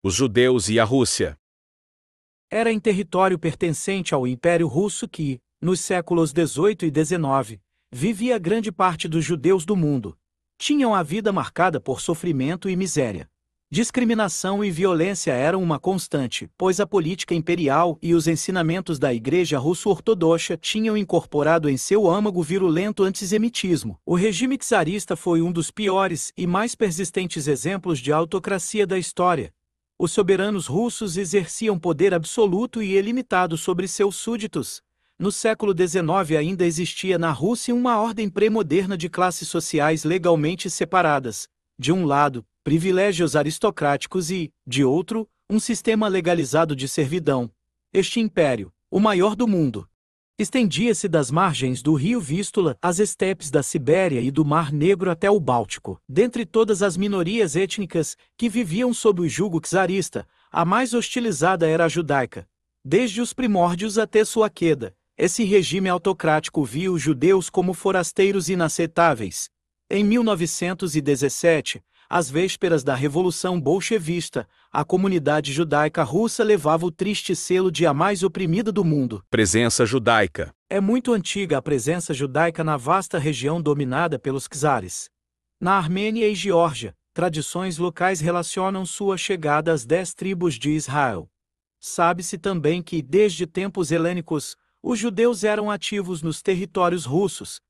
Os judeus e a Rússia. Era em território pertencente ao Império Russo que, nos séculos XVIII e XIX, vivia grande parte dos judeus do mundo. Tinham a vida marcada por sofrimento e miséria. Discriminação e violência eram uma constante, pois a política imperial e os ensinamentos da Igreja Russo-Ortodoxa tinham incorporado em seu âmago virulento antissemitismo. O regime czarista foi um dos piores e mais persistentes exemplos de autocracia da história. Os soberanos russos exerciam poder absoluto e ilimitado sobre seus súditos. No século XIX ainda existia na Rússia uma ordem pré-moderna de classes sociais legalmente separadas. De um lado, privilégios aristocráticos e, de outro, um sistema legalizado de servidão. Este império, o maior do mundo, estendia-se das margens do rio Vístula às estepes da Sibéria e do Mar Negro até o Báltico. Dentre todas as minorias étnicas que viviam sob o jugo czarista, a mais hostilizada era a judaica. Desde os primórdios até sua queda, esse regime autocrático via os judeus como forasteiros inaceitáveis. Em 1917, às vésperas da Revolução Bolchevista, a comunidade judaica russa levava o triste selo de a mais oprimida do mundo. Presença judaica. É muito antiga a presença judaica na vasta região dominada pelos czares. Na Armênia e Geórgia, tradições locais relacionam sua chegada às 10 tribos de Israel. Sabe-se também que, desde tempos helênicos, os judeus eram ativos nos territórios russos.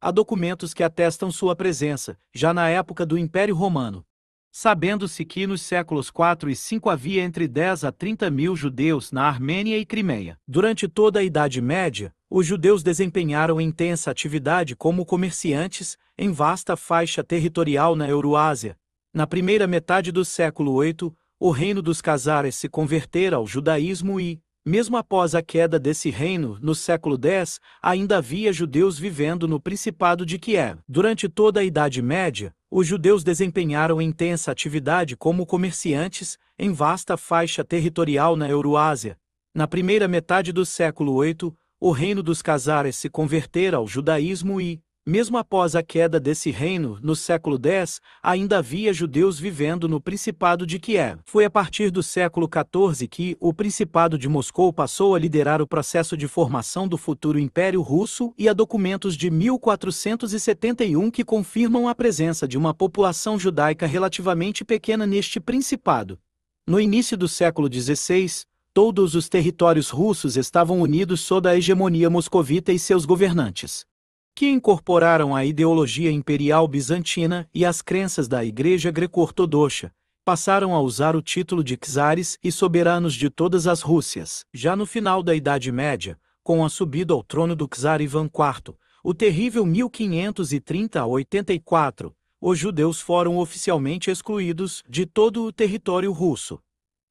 Há documentos que atestam sua presença, já na época do Império Romano. Sabendo-se que nos séculos IV e V havia entre 10 a 30 mil judeus na Armênia e Crimeia. Durante toda a Idade Média, os judeus desempenharam intensa atividade como comerciantes em vasta faixa territorial na Euroásia. Na primeira metade do século VIII, o reino dos czares se convertera ao judaísmo e, mesmo após a queda desse reino, no século X, ainda havia judeus vivendo no Principado de Kiev. Durante toda a Idade Média, os judeus desempenharam intensa atividade como comerciantes em vasta faixa territorial na Euroásia. Na primeira metade do século VIII, o reino dos czares se convertera ao judaísmo e, mesmo após a queda desse reino, no século X, ainda havia judeus vivendo no Principado de Kiev. Foi a partir do século XIV que o Principado de Moscou passou a liderar o processo de formação do futuro Império Russo e há documentos de 1471 que confirmam a presença de uma população judaica relativamente pequena neste Principado. No início do século XVI, todos os territórios russos estavam unidos sob a hegemonia moscovita e seus governantes, que incorporaram a ideologia imperial bizantina e as crenças da Igreja Greco-Ortodoxa, passaram a usar o título de czares e soberanos de todas as Rússias. Já no final da Idade Média, com a subida ao trono do czar Ivan IV, o terrível 1530 a 84, os judeus foram oficialmente excluídos de todo o território russo.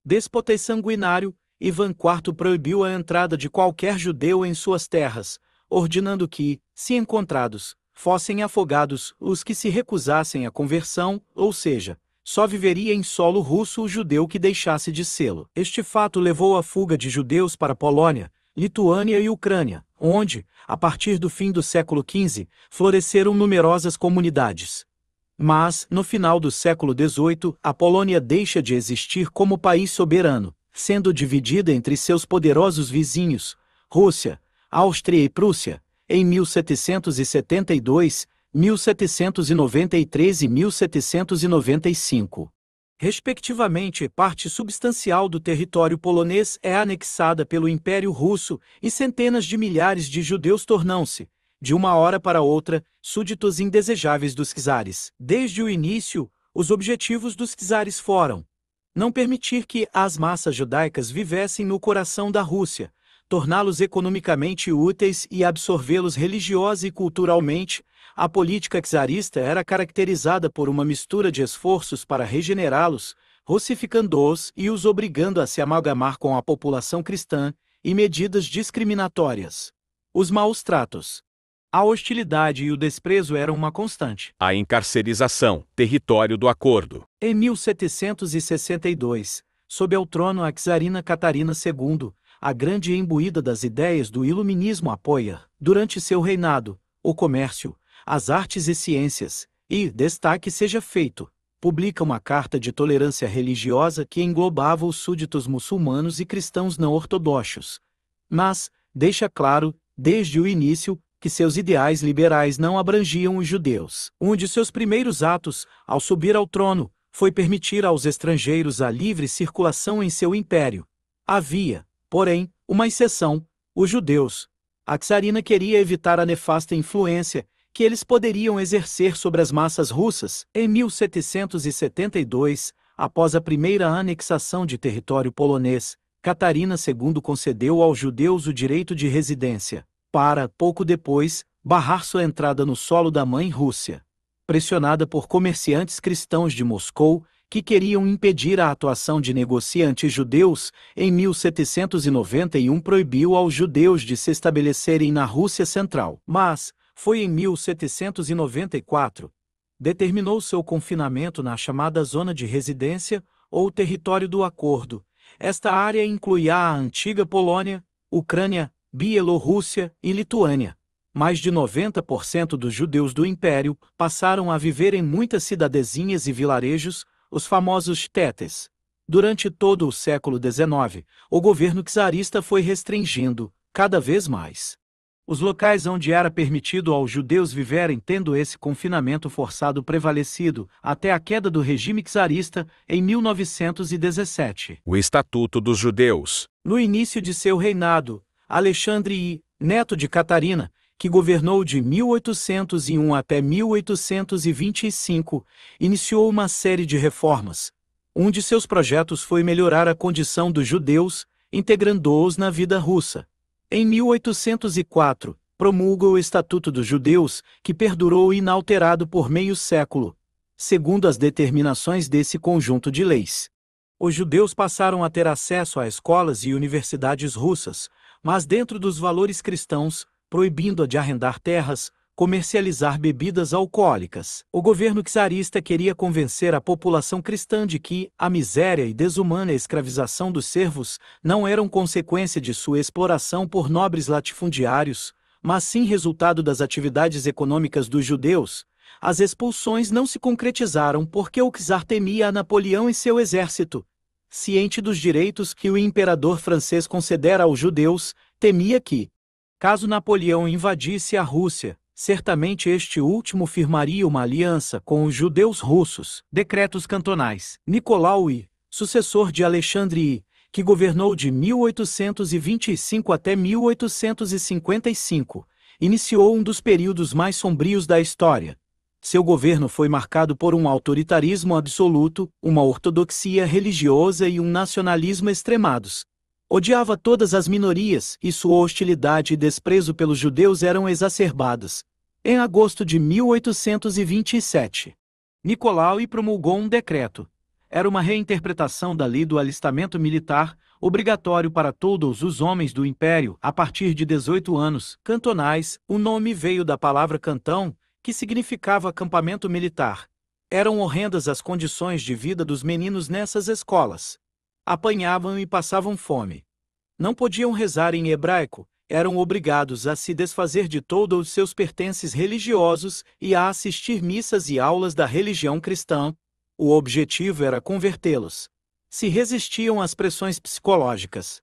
Déspota e sanguinário, Ivan IV proibiu a entrada de qualquer judeu em suas terras, ordenando que, se encontrados, fossem afogados os que se recusassem à conversão, ou seja, só viveria em solo russo o judeu que deixasse de sê-lo. Este fato levou à fuga de judeus para Polônia, Lituânia e Ucrânia, onde, a partir do fim do século XV, floresceram numerosas comunidades. Mas, no final do século XVIII, a Polônia deixa de existir como país soberano, sendo dividida entre seus poderosos vizinhos, Rússia, Áustria e Prússia, em 1772, 1793 e 1795. Respectivamente, parte substancial do território polonês é anexada pelo Império Russo e centenas de milhares de judeus tornam-se, de uma hora para outra, súditos indesejáveis dos czares. Desde o início, os objetivos dos czares foram não permitir que as massas judaicas vivessem no coração da Rússia, torná-los economicamente úteis e absorvê-los religiosa e culturalmente. A política czarista era caracterizada por uma mistura de esforços para regenerá-los, russificando-os e os obrigando a se amalgamar com a população cristã, e medidas discriminatórias. Os maus tratos, a hostilidade e o desprezo eram uma constante. A encarcerização, território do acordo. Em 1762, sob ao trono a czarina Catarina II, a grande imbuída das ideias do iluminismo apoia, durante seu reinado, o comércio, as artes e ciências, e, destaque seja feito, publica uma carta de tolerância religiosa que englobava os súditos muçulmanos e cristãos não ortodoxos. Mas deixa claro, desde o início, que seus ideais liberais não abrangiam os judeus. Um de seus primeiros atos, ao subir ao trono, foi permitir aos estrangeiros a livre circulação em seu império. Havia, porém, uma exceção: os judeus. A czarina queria evitar a nefasta influência que eles poderiam exercer sobre as massas russas. Em 1772, após a primeira anexação de território polonês, Catarina II concedeu aos judeus o direito de residência, para, pouco depois, barrar sua entrada no solo da mãe Rússia. Pressionada por comerciantes cristãos de Moscou, que queriam impedir a atuação de negociantes judeus, em 1791 proibiu aos judeus de se estabelecerem na Rússia Central. Mas, foi em 1794, determinou seu confinamento na chamada Zona de Residência, ou Território do Acordo. Esta área incluía a antiga Polônia, Ucrânia, Bielorrússia e Lituânia. Mais de 90% dos judeus do Império passaram a viver em muitas cidadezinhas e vilarejos, os famosos tetes. Durante todo o século XIX, o governo czarista foi restringindo, cada vez mais, os locais onde era permitido aos judeus viverem, tendo esse confinamento forçado prevalecido até a queda do regime czarista em 1917. O Estatuto dos Judeus. No início de seu reinado, Alexandre I, neto de Catarina, que governou de 1801 até 1825, iniciou uma série de reformas. Um de seus projetos foi melhorar a condição dos judeus, integrando-os na vida russa. Em 1804, promulga o Estatuto dos Judeus, que perdurou inalterado por meio século. Segundo as determinações desse conjunto de leis, os judeus passaram a ter acesso a escolas e universidades russas, mas dentro dos valores cristãos, proibindo-a de arrendar terras, comercializar bebidas alcoólicas. O governo czarista queria convencer a população cristã de que a miséria e desumana escravização dos servos não eram consequência de sua exploração por nobres latifundiários, mas sim resultado das atividades econômicas dos judeus. As expulsões não se concretizaram porque o czar temia a Napoleão e seu exército. Ciente dos direitos que o imperador francês concedera aos judeus, temia que, caso Napoleão invadisse a Rússia, certamente este último firmaria uma aliança com os judeus russos. Decretos cantonais. Nicolau I, sucessor de Alexandre I, que governou de 1825 até 1855, iniciou um dos períodos mais sombrios da história. Seu governo foi marcado por um autoritarismo absoluto, uma ortodoxia religiosa e um nacionalismo extremados. Odiava todas as minorias e sua hostilidade e desprezo pelos judeus eram exacerbadas. Em agosto de 1827, Nicolau I promulgou um decreto. Era uma reinterpretação da lei do alistamento militar, obrigatório para todos os homens do Império a partir de 18 anos. Cantonais, o nome veio da palavra cantão, que significava acampamento militar. Eram horrendas as condições de vida dos meninos nessas escolas. Apanhavam e passavam fome. Não podiam rezar em hebraico, eram obrigados a se desfazer de todos os seus pertences religiosos e a assistir missas e aulas da religião cristã. O objetivo era convertê-los. Se resistiam às pressões psicológicas,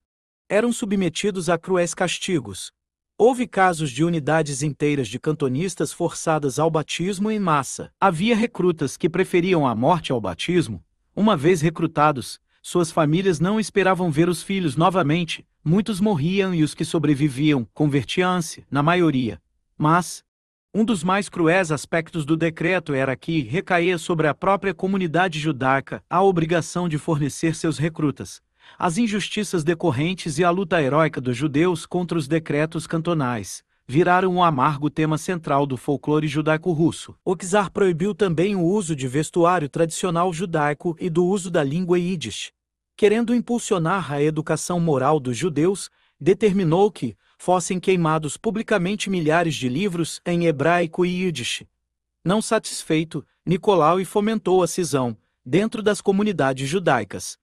eram submetidos a cruéis castigos. Houve casos de unidades inteiras de cantonistas forçadas ao batismo em massa. Havia recrutas que preferiam a morte ao batismo. Uma vez recrutados, suas famílias não esperavam ver os filhos novamente, muitos morriam e os que sobreviviam convertiam-se, na maioria. Mas um dos mais cruéis aspectos do decreto era que recaía sobre a própria comunidade judaica a obrigação de fornecer seus recrutas. As injustiças decorrentes e a luta heróica dos judeus contra os decretos cantonais viraram um amargo tema central do folclore judaico-russo. O czar proibiu também o uso de vestuário tradicional judaico e do uso da língua Yiddish. Querendo impulsionar a educação moral dos judeus, determinou que fossem queimados publicamente milhares de livros em hebraico e Yiddish. Não satisfeito, Nicolau I fomentou a cisão dentro das comunidades judaicas.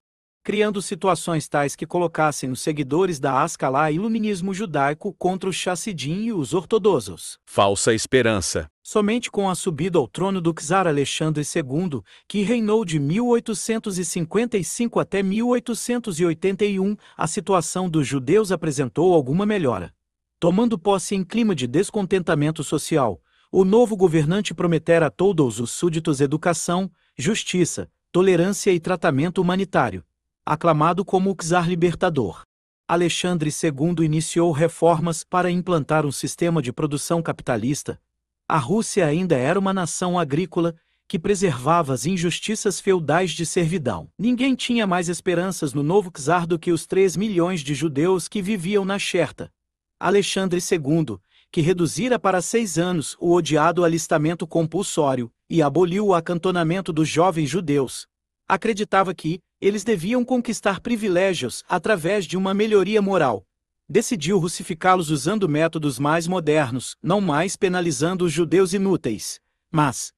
criando situações tais que colocassem os seguidores da Ascalá iluminismo judaico contra os chassidim e os ortodoxos. Falsa esperança. Somente com a subida ao trono do czar Alexandre II, que reinou de 1855 até 1881, a situação dos judeus apresentou alguma melhora. Tomando posse em clima de descontentamento social, o novo governante prometera a todos os súditos educação, justiça, tolerância e tratamento humanitário. Aclamado como o czar libertador, Alexandre II iniciou reformas para implantar um sistema de produção capitalista. A Rússia ainda era uma nação agrícola, que preservava as injustiças feudais de servidão. Ninguém tinha mais esperanças no novo czar do que os 3 milhões de judeus que viviam na Cherta. Alexandre II, que reduzira para 6 anos o odiado alistamento compulsório e aboliu o acantonamento dos jovens judeus, acreditava que eles deviam conquistar privilégios através de uma melhoria moral. Decidiu russificá-los usando métodos mais modernos, não mais penalizando os judeus inúteis, mas,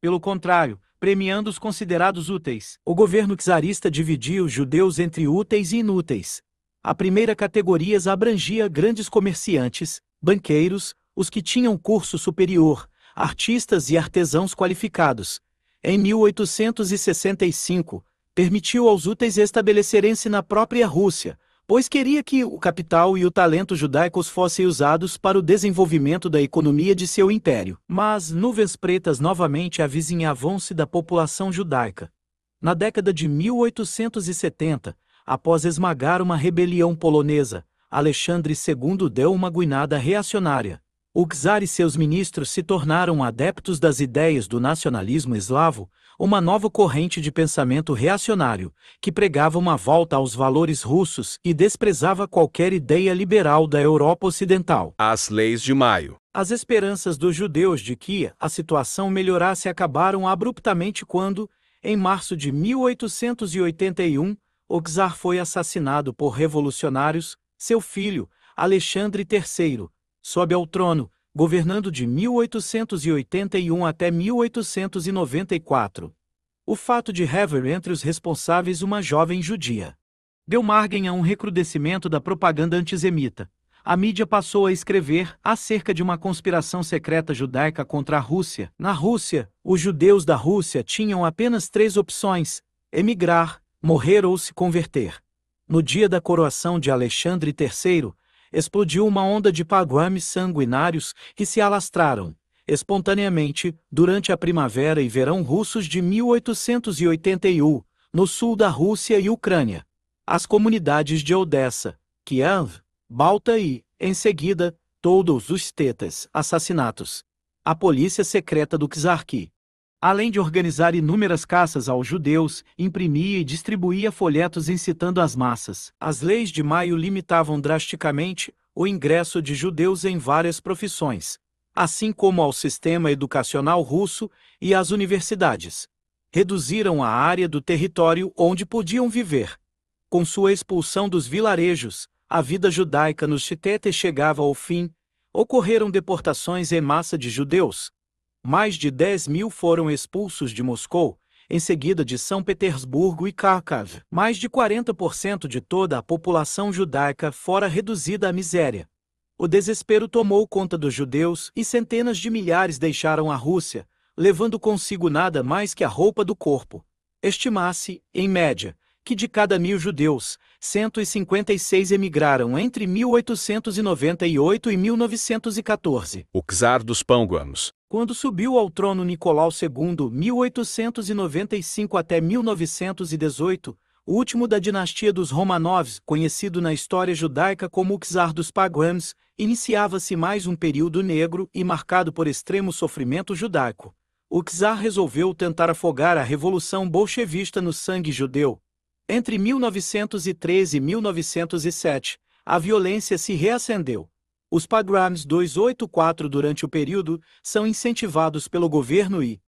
pelo contrário, premiando os considerados úteis. O governo czarista dividia os judeus entre úteis e inúteis. A primeira categoria abrangia grandes comerciantes, banqueiros, os que tinham curso superior, artistas e artesãos qualificados. Em 1865, permitiu aos úteis estabelecerem-se na própria Rússia, pois queria que o capital e o talento judaicos fossem usados para o desenvolvimento da economia de seu império. Mas nuvens pretas novamente avizinhavam-se da população judaica. Na década de 1870, após esmagar uma rebelião polonesa, Alexandre II deu uma guinada reacionária. O czar e seus ministros se tornaram adeptos das ideias do nacionalismo eslavo, uma nova corrente de pensamento reacionário, que pregava uma volta aos valores russos e desprezava qualquer ideia liberal da Europa Ocidental. As leis de maio. As esperanças dos judeus de que a situação melhorasse acabaram abruptamente quando, em março de 1881, o czar foi assassinado por revolucionários. Seu filho, Alexandre III, sobe ao trono, governando de 1881 até 1894. O fato de haver entre os responsáveis uma jovem judia deu margem a um recrudescimento da propaganda antissemita. A mídia passou a escrever acerca de uma conspiração secreta judaica contra a Rússia. Na Rússia, os judeus da Rússia tinham apenas 3 opções: emigrar, morrer ou se converter. No dia da coroação de Alexandre III, explodiu uma onda de pogroms sanguinários que se alastraram, espontaneamente, durante a primavera e verão russos de 1881, no sul da Rússia e Ucrânia. As comunidades de Odessa, Kiev, Balta e, em seguida, todos os tetas, assassinatos. A polícia secreta do czar que, além de organizar inúmeras caças aos judeus, imprimia e distribuía folhetos incitando as massas. As leis de maio limitavam drasticamente o ingresso de judeus em várias profissões, assim como ao sistema educacional russo e às universidades. Reduziram a área do território onde podiam viver. Com sua expulsão dos vilarejos, a vida judaica nos Chitetes chegava ao fim. Ocorreram deportações em massa de judeus. Mais de 10.000 foram expulsos de Moscou, em seguida de São Petersburgo e Kharkov. Mais de 40% de toda a população judaica fora reduzida à miséria. O desespero tomou conta dos judeus e centenas de milhares deixaram a Rússia, levando consigo nada mais que a roupa do corpo. Estima-se, em média, que de cada 1.000 judeus, 156 emigraram entre 1898 e 1914. O czar dos pogroms. Quando subiu ao trono Nicolau II, 1895 até 1918, o último da dinastia dos Romanovs, conhecido na história judaica como o czar dos pogroms, iniciava-se mais um período negro e marcado por extremo sofrimento judaico. O czar resolveu tentar afogar a revolução bolchevista no sangue judeu. Entre 1913 e 1907, a violência se reacendeu. Os pogroms 284 durante o período são incentivados pelo governo e,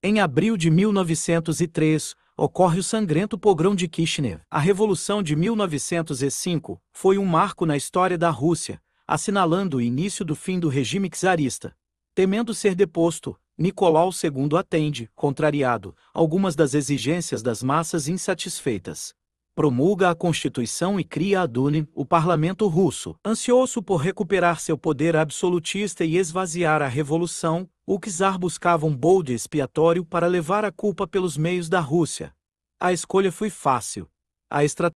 em abril de 1903, ocorre o sangrento pogrom de Kishinev. A Revolução de 1905 foi um marco na história da Rússia, assinalando o início do fim do regime czarista. Temendo ser deposto, Nicolau II atende, contrariado, algumas das exigências das massas insatisfeitas. promulga a Constituição e cria a Dume, o parlamento russo. Ansioso por recuperar seu poder absolutista e esvaziar a revolução, o czar buscava um bode expiatório para levar a culpa pelos meios da Rússia. A escolha foi fácil. A estratégia